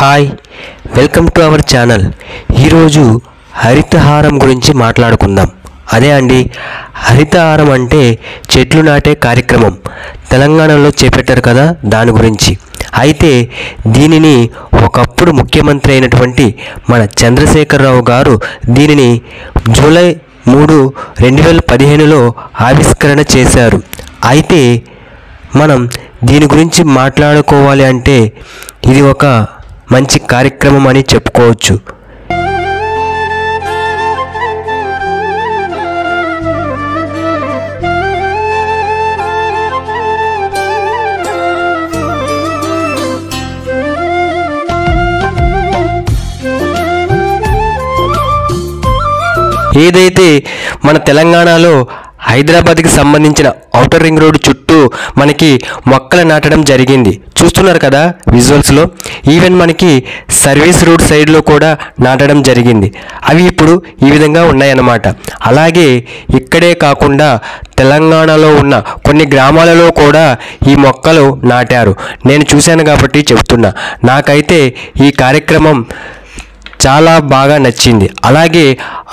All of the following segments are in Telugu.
Hi welcome to our channel. ఈరోజు హరితహారం గురించి మాట్లాడుకుందాం. అదే అండి, హరితహారం అంటే చెట్లు నాటే కార్యక్రమం తెలంగాణలో చేపట్టారు కదా, దాని గురించి. అయితే దీనిని ఒకప్పుడు ముఖ్యమంత్రి అయినటువంటి మన చంద్రశేఖరరావు గారు దీనిని జూలై 3, 2015లో ఆవిష్కరణ చేశారు. అయితే మనం దీని గురించి మాట్లాడుకోవాలి అంటే ఇది ఒక మంచి కార్యక్రమం అని చెప్పుకోవచ్చు. ఏదైతే మన తెలంగాణలో హైదరాబాద్కి సంబంధించిన ఔటర్ రింగ్ రోడ్ చుట్టూ మనకి మొక్కలు నాటడం జరిగింది. చూస్తున్నారు కదా విజువల్స్లో. ఈవెన్ మనకి సర్వీస్ రోడ్ సైడ్లో కూడా నాటడం జరిగింది. అవి ఇప్పుడు ఈ విధంగా ఉన్నాయన్నమాట. అలాగే ఇక్కడే కాకుండా తెలంగాణలో ఉన్న కొన్ని గ్రామాలలో కూడా ఈ మొక్కలు నాటారు. నేను చూశాను కాబట్టి చెప్తున్నా. నాకైతే ఈ కార్యక్రమం చాలా బాగా నచ్చింది. అలాగే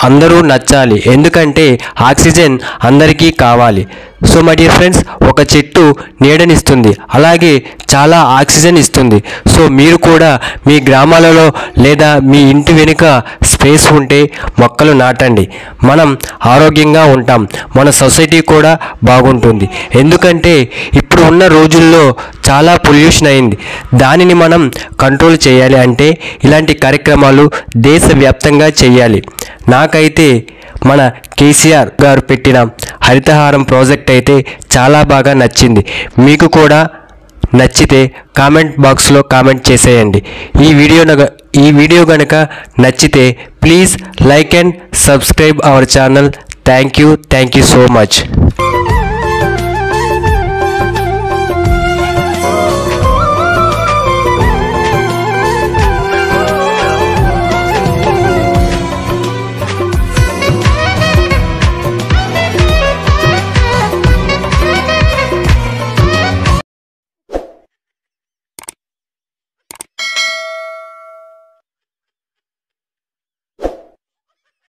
అందరూ నచ్చాలి, ఎందుకంటే ఆక్సిజన్ అందరికీ కావాలి. సో మై డియర్ ఫ్రెండ్స్, ఒక చెట్టు నీడనిస్తుంది, అలాగే చాలా ఆక్సిజన్ ఇస్తుంది. సో మీరు కూడా మీ గ్రామాలలో లేదా మీ ఇంటి వెనుక స్పేస్ ఉంటే మొక్కలు నాటండి. మనం ఆరోగ్యంగా ఉంటాం, మన సొసైటీ కూడా బాగుంటుంది. ఎందుకంటే ఇప్పుడు ఉన్న రోజుల్లో చాలా పొల్యూషన్ అయింది. దానిని మనం కంట్రోల్ చేయాలి అంటే ఇలాంటి కార్యక్రమాలు దేశవ్యాప్తంగా చేయాలి. నాకైతే మన కేసీఆర్ గారు పెట్టిన హరితహారం ప్రాజెక్ట్ అయితే చాలా బాగా నచ్చింది. మీకు కూడా నచ్చితే కామెంట్ బాక్స్లో కామెంట్ చేసేయండి. ఈ వీడియో గనక నచ్చితే please like and subscribe our channel. Thank you so much.